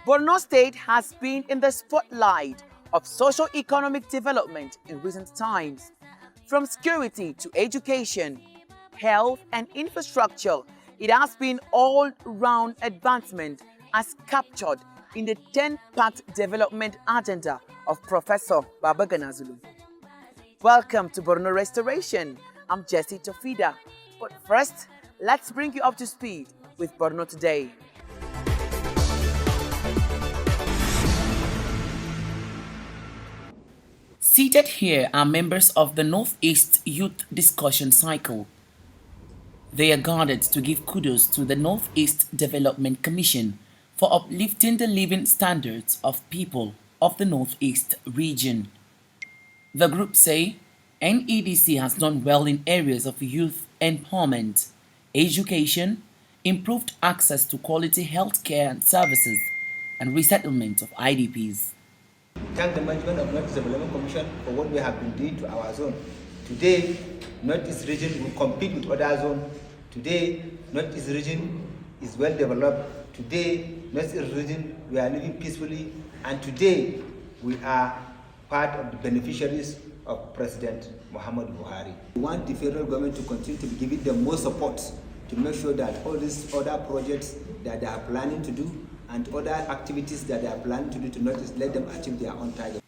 Borno State has been in the spotlight of socio-economic development in recent times. From security to education, health and infrastructure, it has been all-round advancement as captured in the 10-part development agenda of Professor Governor Zulum. Welcome to Borno Restoration. I'm Jessie Tofida. But first, let's bring you up to speed with Borno Today. Seated here are members of the Northeast Youth Discussion Cycle. They are gathered to give kudos to the Northeast Development Commission for uplifting the living standards of people of the Northeast region. The group say NEDC has done well in areas of youth empowerment, education, improved access to quality healthcare and services, and resettlement of IDPs. Thank the management of Northeast Development Commission for what we have been doing to our zone. Today, Northeast region will compete with other zones. Today, Northeast region is well developed. Today, Northeast region, we are living peacefully. And today, we are part of the beneficiaries of President Muhammad Buhari. We want the federal government to continue to be giving them more support to make sure that all these other projects that they are planning to do and other activities that they are planning to do to not just let them achieve their own target.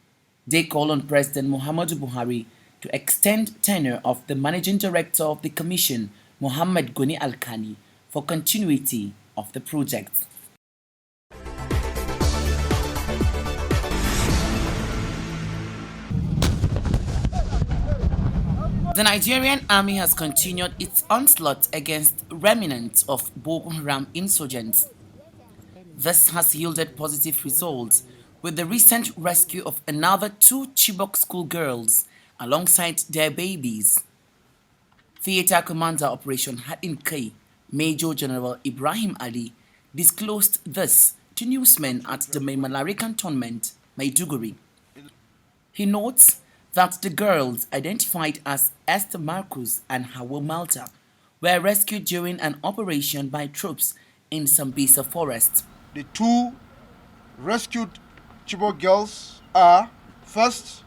They call on President Muhammadu Buhari to extend tenure of the Managing Director of the Commission, Mohammed Goni Alkani, for continuity of the project. The Nigerian army has continued its onslaught against remnants of Boko Haram insurgents. This has yielded positive results with the recent rescue of another 2 Chibok schoolgirls alongside their babies. Theater Commander Operation Hadin Kai, Major General Ibrahim Ali, disclosed this to newsmen at the Maimalari Cantonment, Maiduguri. He notes that the girls, identified as Esther Marcus and Hawa Malta, were rescued during an operation by troops in Sambisa Forest. The 2 rescued Chibok girls are, first,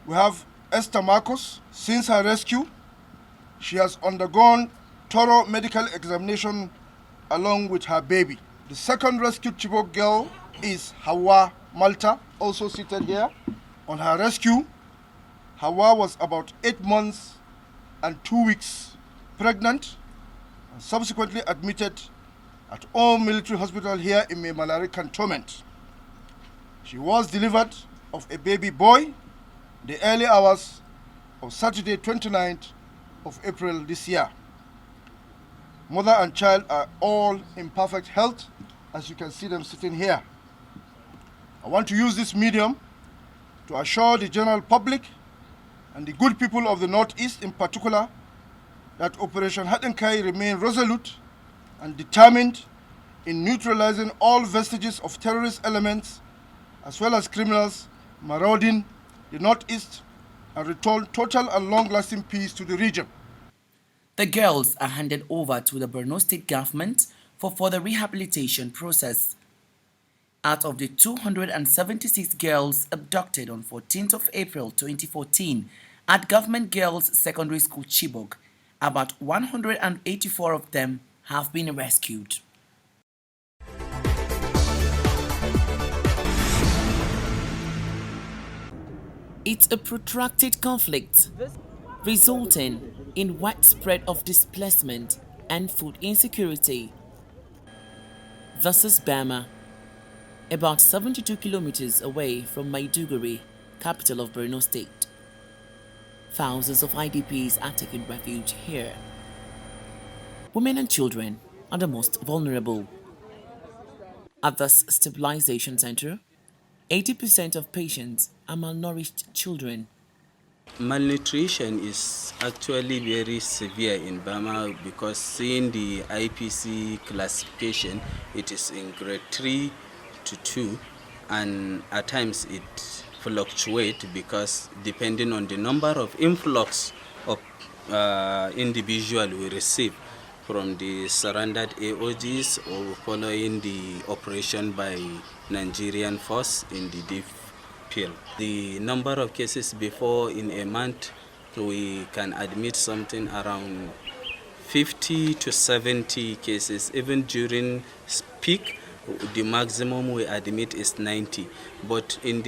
we have Esther Marcos. Since her rescue, she has undergone thorough medical examination along with her baby. The second rescued Chibok girl is Hawa Malta, also seated here. On her rescue, Hawa was about 8 months and 2 weeks pregnant and subsequently admitted at all military hospital here in Maimalari Cantonment. She was delivered of a baby boy the early hours of Saturday 29th of April this year. Mother and child are all in perfect health, as you can see them sitting here. I want to use this medium to assure the general public and the good people of the Northeast in particular that Operation Hadinkai remain resolute and determined in neutralizing all vestiges of terrorist elements as well as criminals marauding the Northeast and return total and long-lasting peace to the region. The girls are handed over to the Borno State government for further rehabilitation process. Out of the 276 girls abducted on 14th of April 2014 at Government Girls Secondary School Chibok, about 184 of them have been rescued. It's a protracted conflict resulting in widespread of displacement and food insecurity. This is Bama, about 72 kilometers away from Maiduguri, capital of Borno State. Thousands of IDPs are taking refuge here. Women and children are the most vulnerable. At this stabilization center, 80% of patients are malnourished children. Malnutrition is actually very severe in Burma because seeing the IPC classification, it is in grade 3 to 2, and at times it fluctuates because depending on the number of influx of individual we receive. from the surrendered AOGs or following the operation by Nigerian force in the deep field. The number of cases before in a month, we can admit something around 50 to 70 cases. Even during peak, the maximum we admit is 90. But in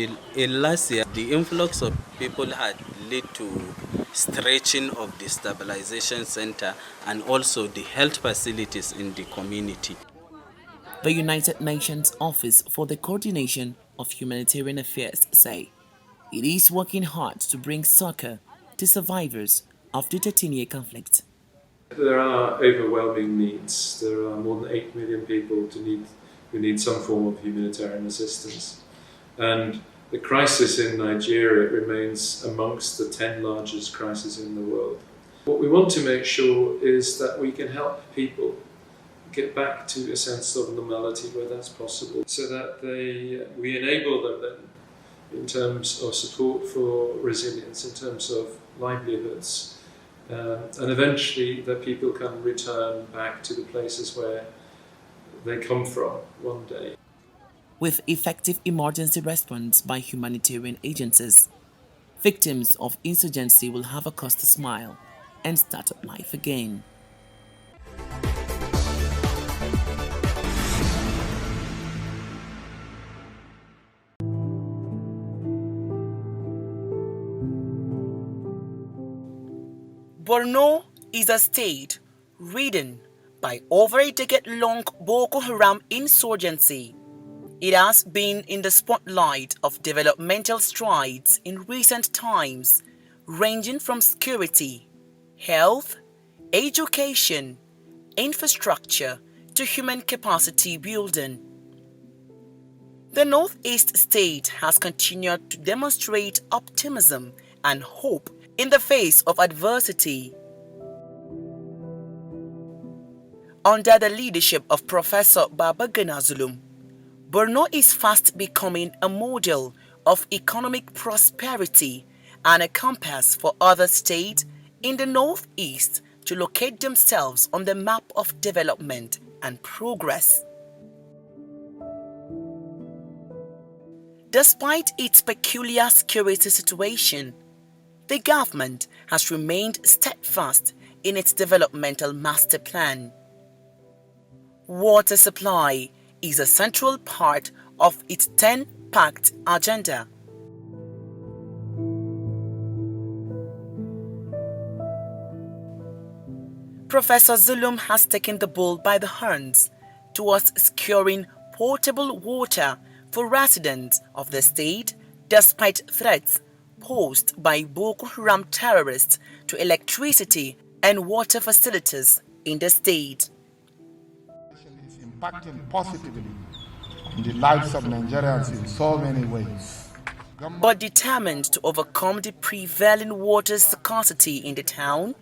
last year, the influx of people had led to stretching of the stabilization center and also the health facilities in the community. The United Nations Office for the Coordination of Humanitarian Affairs say it is working hard to bring succor to survivors of the 13-year conflict. There are overwhelming needs. There are more than 8 million people who need some form of humanitarian assistance. And the crisis in Nigeria remains amongst the 10 largest crises in the world. What we want to make sure is that we can help people get back to a sense of normality where that's possible, so that we enable them then in terms of support for resilience, in terms of livelihoods, and eventually that people can return back to the places where they come from one day. With effective emergency response by humanitarian agencies, victims of insurgency will have a cause to smile and start up life again. Borno is a state ridden by over a decade-long Boko Haram insurgency. It has been in the spotlight of developmental strides in recent times, ranging from security, health, education, infrastructure to human capacity building. The Northeast state has continued to demonstrate optimism and hope in the face of adversity. Under the leadership of Professor Governor Zulum, Borno is fast becoming a model of economic prosperity and a compass for other states in the Northeast to locate themselves on the map of development and progress. Despite its peculiar security situation, the government has remained steadfast in its developmental master plan. Water supply is a central part of its 10-pact agenda. Professor Zulum has taken the bull by the horns towards securing potable water for residents of the state despite threats posed by Boko Haram terrorists to electricity and water facilities in the state. It's impacting positively on the lives of Nigerians in so many ways. But determined to overcome the prevailing water scarcity in the town,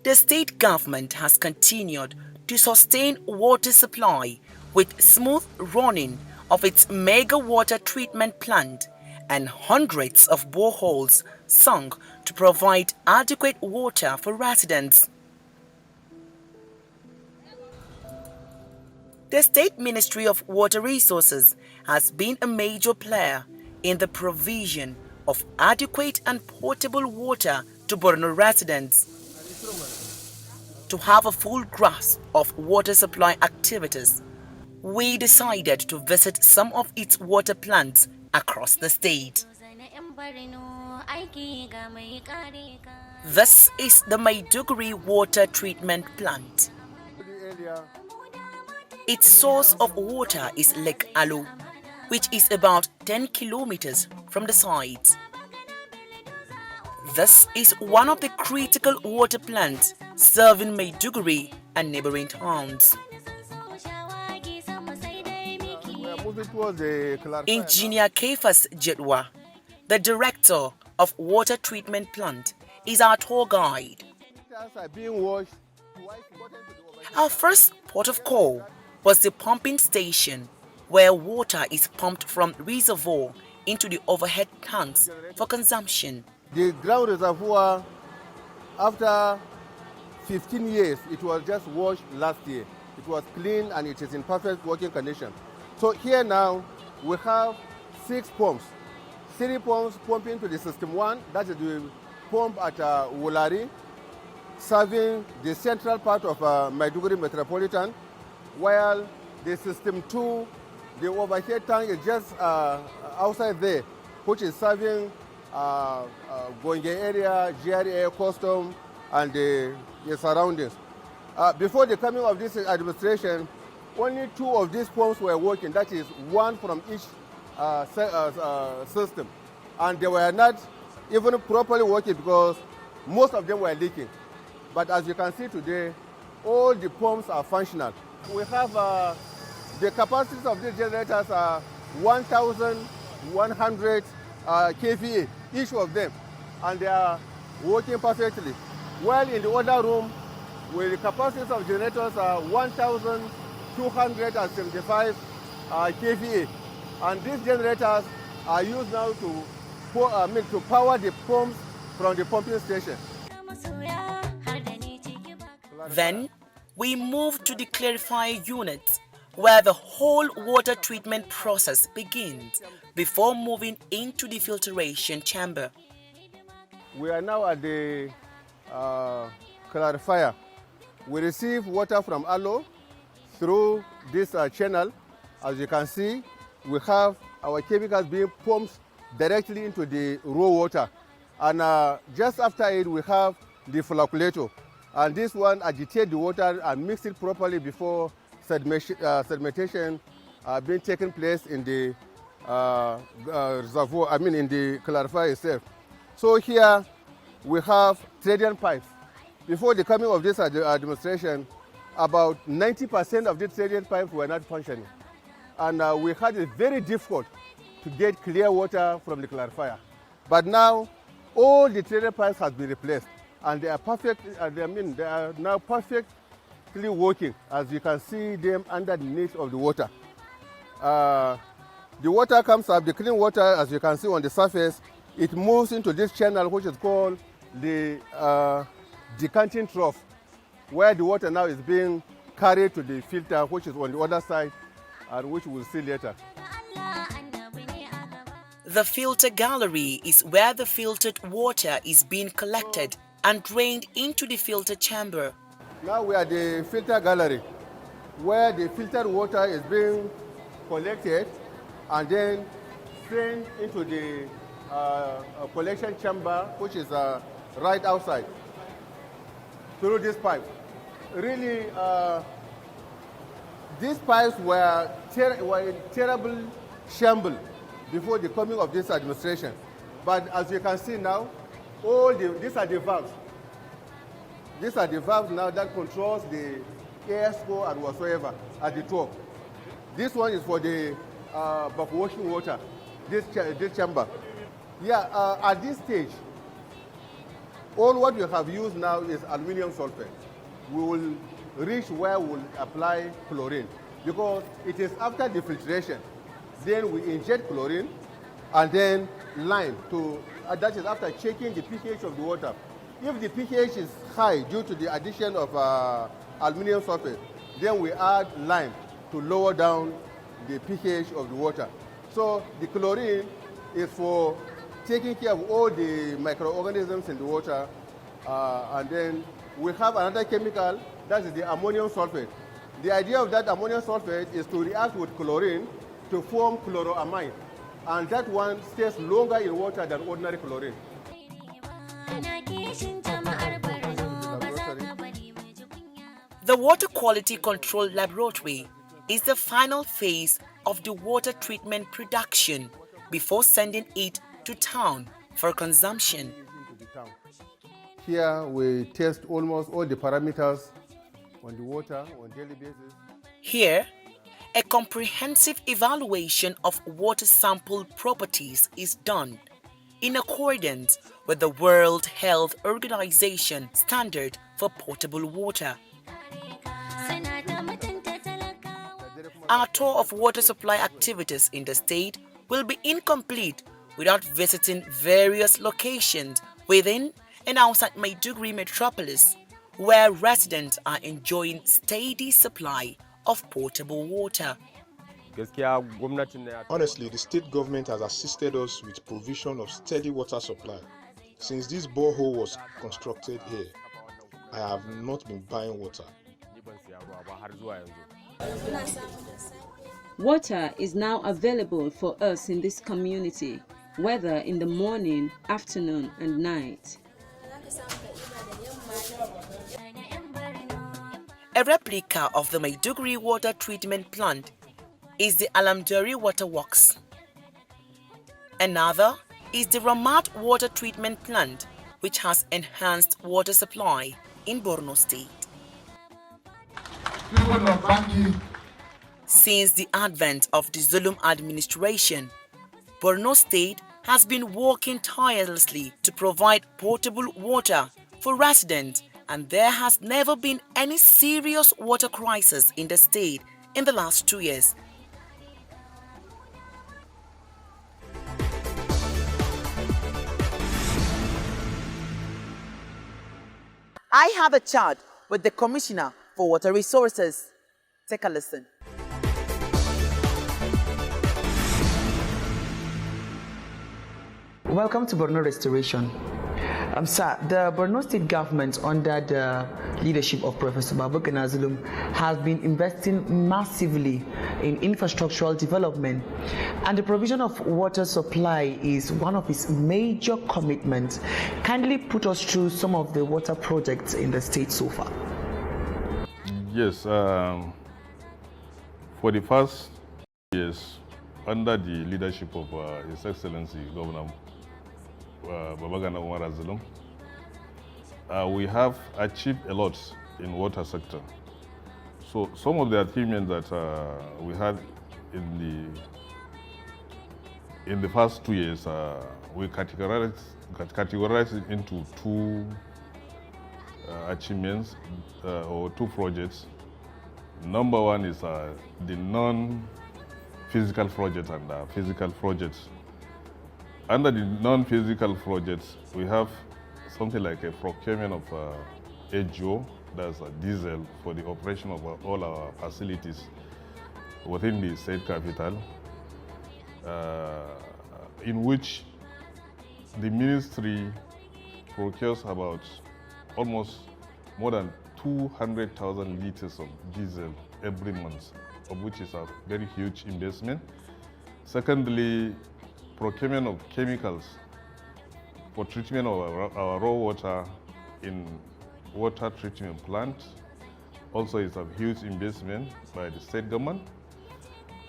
the state government has continued to sustain water supply with smooth running of its mega water treatment plant and hundreds of boreholes sunk to provide adequate water for residents. The State Ministry of Water Resources has been a major player in the provision of adequate and potable water to Borno residents. To have a full grasp of water supply activities, we decided to visit some of its water plants across the state. This is the Maiduguri Water Treatment Plant. Its source of water is Lake Alu, which is about 10 kilometers from the site. This is one of the critical water plants serving Maiduguri and neighboring towns. Engineer Kefas Jedwa, the director of Water Treatment Plant, is our tour guide. Our first port of call was the pumping station, where water is pumped from reservoir into the overhead tanks for consumption. The ground reservoir, after 15 years. It was just washed last year. It was clean and it is in perfect working condition. So here now we have 6 pumps. 3 pumps pumping to the system 1, that is the pump at Wulari, serving the central part of Maiduguri Metropolitan, while the system 2, the overhead tank is just outside there, which is serving Gonge area, GRA, Custom, and the surroundings. Before the coming of this administration, only 2 of these pumps were working, that is 1 from each system. And they were not even properly working because most of them were leaking. But as you can see today, all the pumps are functional. We have the capacities of these generators are 1,100 kVA, each of them, and they are working perfectly. While in the other room, where the capacities of generators are 1,275 kVA, and these generators are used now to power the pumps from the pumping station. Then we move to the clarifier unit, where the whole water treatment process begins before moving into the filtration chamber. We are now at the clarifier. We receive water from Alo through this channel. As you can see, we have our chemicals being pumped directly into the raw water. And just after it, we have the flocculator. And this one agitates the water and mix it properly before sedimentation being taken place in the reservoir, in the clarifier itself. So here we have trading pipes. Before the coming of this administration, about 90% of the trading pipes were not functioning. And we had it very difficult to get clear water from the clarifier. But now, all the trading pipes have been replaced, and they are perfect. They are now perfectly working, as you can see them underneath of the water. The water comes up, the clean water, as you can see on the surface, it moves into this channel, which is called the decanting trough, where the water now is being carried to the filter, which is on the other side, and which we'll see later. The filter gallery is where the filtered water is being collected and drained into the filter chamber. Now we are at the filter gallery, where the filtered water is being collected and then drained into the collection chamber, which is right outside, through this pipe. Really, these pipes were in terrible shambles before the coming of this administration. But as you can see now, these are the valves. These are the valves now that controls the air flow and whatsoever at the top. This one is for the backwashing water, this chamber. Yeah, at this stage, all what we have used now is aluminum sulfate. We will reach where we'll apply chlorine, because it is after the filtration. Then we inject chlorine and then lime that is after checking the pH of the water. If the pH is high due to the addition of aluminum sulfate, then we add lime to lower down the pH of the water. So the chlorine is for taking care of all the microorganisms in the water. And then we have another chemical, that is the ammonium sulfate. The idea of that ammonium sulfate is to react with chlorine to form chloroamine, and that one stays longer in water than ordinary chlorine. The Water Quality Control Laboratory is the final phase of the water treatment production before sending it to town for consumption. Here we test almost all the parameters on the water on a daily basis. Here, a comprehensive evaluation of water sample properties is done in accordance with the World Health Organization standard for potable water. Our tour of water supply activities in the state will be incomplete without visiting various locations within and outside Maiduguri metropolis, where residents are enjoying steady supply of potable water. Honestly, the state government has assisted us with provision of steady water supply. Since this borehole was constructed here, I have not been buying water. Water is now available for us in this community, whether in the morning, afternoon, and night. A replica of the Maiduguri water treatment plant is the Alamduri Water Works. Another is the Ramat water treatment plant, which has enhanced water supply in Borno State. Since the advent of the Zulum administration, Borno State has been working tirelessly to provide potable water for residents, and there has never been any serious water crisis in the state in the last 2 years. I have a chat with the Commissioner for Water Resources. Take a listen. Welcome to Borno Restoration. Sir, the Borno State government, under the leadership of Professor Governor Zulum, has been investing massively in infrastructural development, and the provision of water supply is one of its major commitments. Kindly put us through some of the water projects in the state so far. Yes, for the past years, under the leadership of His Excellency Governor Zulum, we have achieved a lot in water sector. So some of the achievements that we had in the past 2 years, we categorized it into two achievements or two projects. Number one is the non-physical project and physical projects. Under the non-physical projects, we have something like a procurement of HGO, that's diesel, for the operation of all our facilities within the state capital, in which the ministry procures about almost more than 200,000 liters of diesel every month, of which is a very huge investment. Secondly, procurement of chemicals for treatment of our raw water in water treatment plant also is a huge investment by the state government.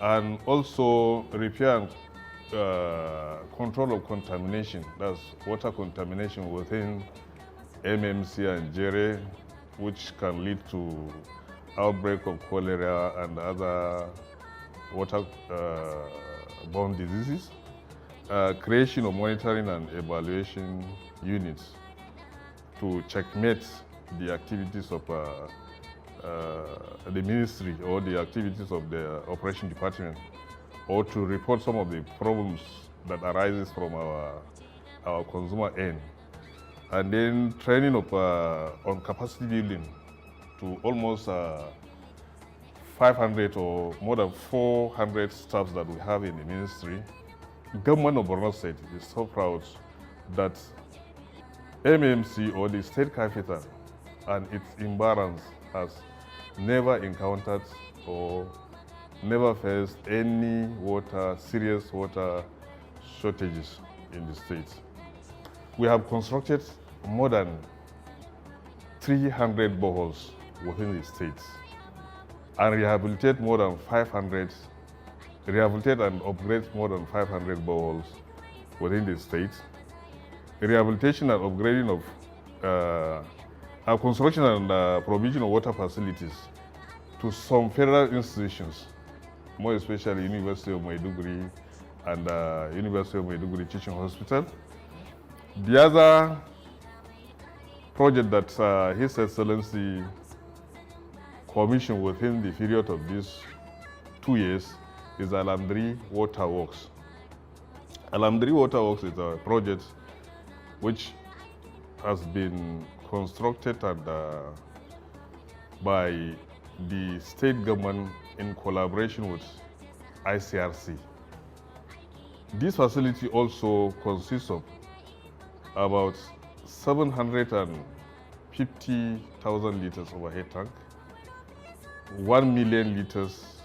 And also repair and control of contamination, that's water contamination within MMC and Jere, which can lead to outbreak of cholera and other water-borne diseases. Creation of monitoring and evaluation units to checkmate the activities of the ministry or the activities of the operation department, or to report some of the problems that arises from our consumer end. And then training of on capacity building to almost 500 or more than 400 staffs that we have in the ministry. The government of Borno State is so proud that MMC, or the state capital, and its environs has never encountered or never faced any serious water shortages in the state. We have constructed more than 300 boreholes within the state and rehabilitate and upgrade more than 500 boreholes within the state. Rehabilitation and upgrading of construction and provision of water facilities to some federal institutions, more especially University of Maiduguri and University of Maiduguri Teaching Hospital. The other project that His Excellency commissioned within the period of these 2 years is Alamduri Water Works. Alamduri Water Works is a project which has been constructed and, by the state government in collaboration with ICRC. This facility also consists of about 750,000 liters overhead tank, 1 million liters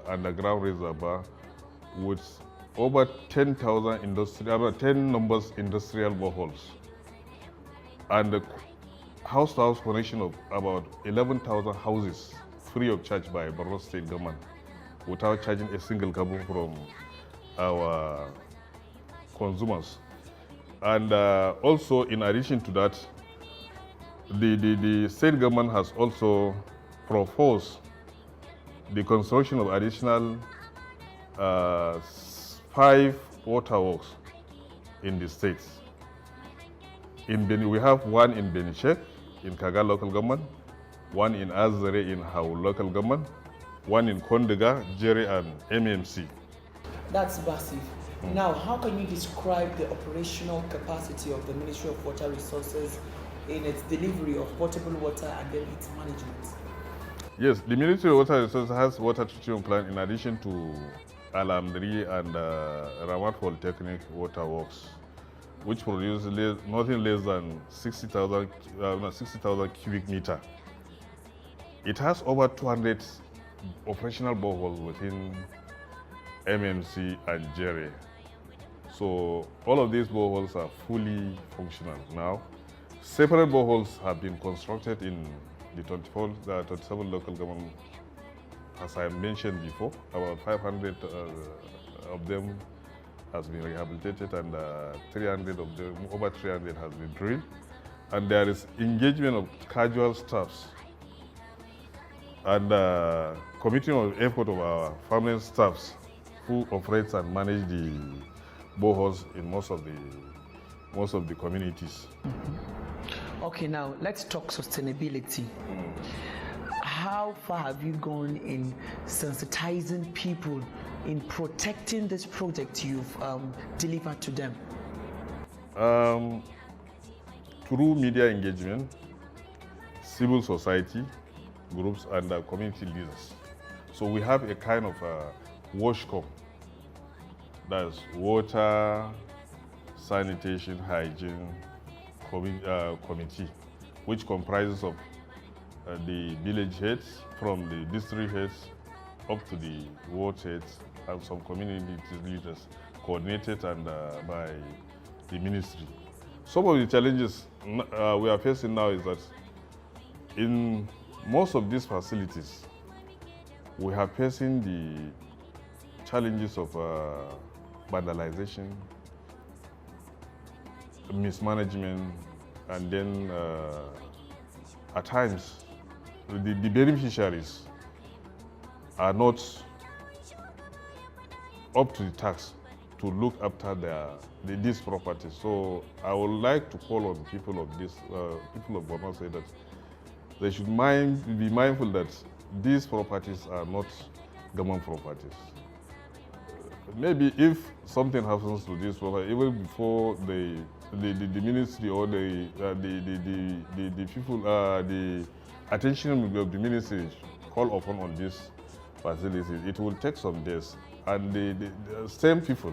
underground reservoir with over 10,000 industrial boreholes, and the house-to-house connection of about 11,000 houses free of charge by Borno State government without charging a single cable from our consumers. And also, in addition to that, the state government has also proposed the construction of additional 5 waterworks in the states. In Beni, we have one in Benichek, in Kaga local government, one in Azare in Hau local government, one in Kondega, Jere, and MMC. That's massive. Now, how can you describe the operational capacity of the Ministry of Water Resources in its delivery of potable water and then its management? Yes, the Ministry of Water Resources has water treatment plant in addition to Alamdri and Ramat Polytechnic Water Works, which produce nothing less than 60,000 cubic meter. It has over 200 operational boreholes within MMC and Jere. So all of these boreholes are fully functional now. Separate boreholes have been constructed in the 27 local government. As I mentioned before, about 500 of them has been rehabilitated, and 300 of them, over 300 has been drilled. And there is engagement of casual staffs and committing of effort of our permanent staffs who operates and manage the boreholes in most of the communities. Okay, now let's talk sustainability. How far have you gone in sensitizing people in protecting this project you've delivered to them? Through media engagement, civil society groups, and community leaders. So we have a kind of WASHCOM, that's water, sanitation, hygiene committee, which comprises of the village heads, from the district heads up to the ward heads, and some community leaders, coordinated and by the ministry. Some of the challenges we are facing now is that in most of these facilities, we are facing the challenges of vandalization, mismanagement, and then at times the beneficiaries are not up to the task to look after these properties. So I would like to call on people of Borno State that they should be mindful that these properties are not government properties. Maybe if something happens to this property, even before the ministry or the people, the attention of the ministry call upon on these facilities, it will take some days, and the same people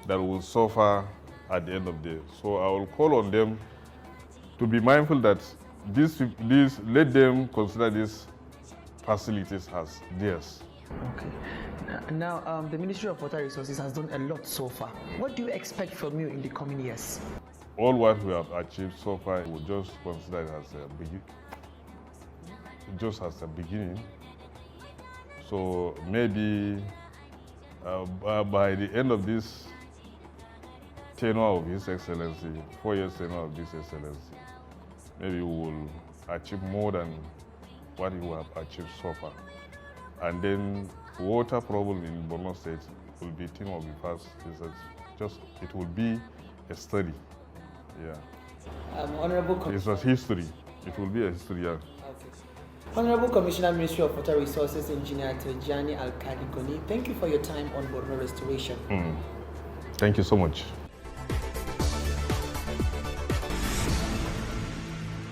that will suffer at the end of the day. So I will call on them to be mindful that let them consider these facilities as theirs. Okay. Now, the Ministry of Water Resources has done a lot so far. What do you expect from you in the coming years? All what we have achieved so far, we just consider it as a beginning. So maybe by the end of this tenure of His Excellency, 4 years tenure of His Excellency, maybe we will achieve more than what we have achieved so far. And then water problem in Borno State will be thing of the past. It will be a study. Yeah. Honorable It's a history. It will be a history, yeah. Okay. Honorable Commissioner, Ministry of Water Resources, Engineer Tejani Al-Kadigoni, thank you for your time on Borno Restoration. Thank you so much.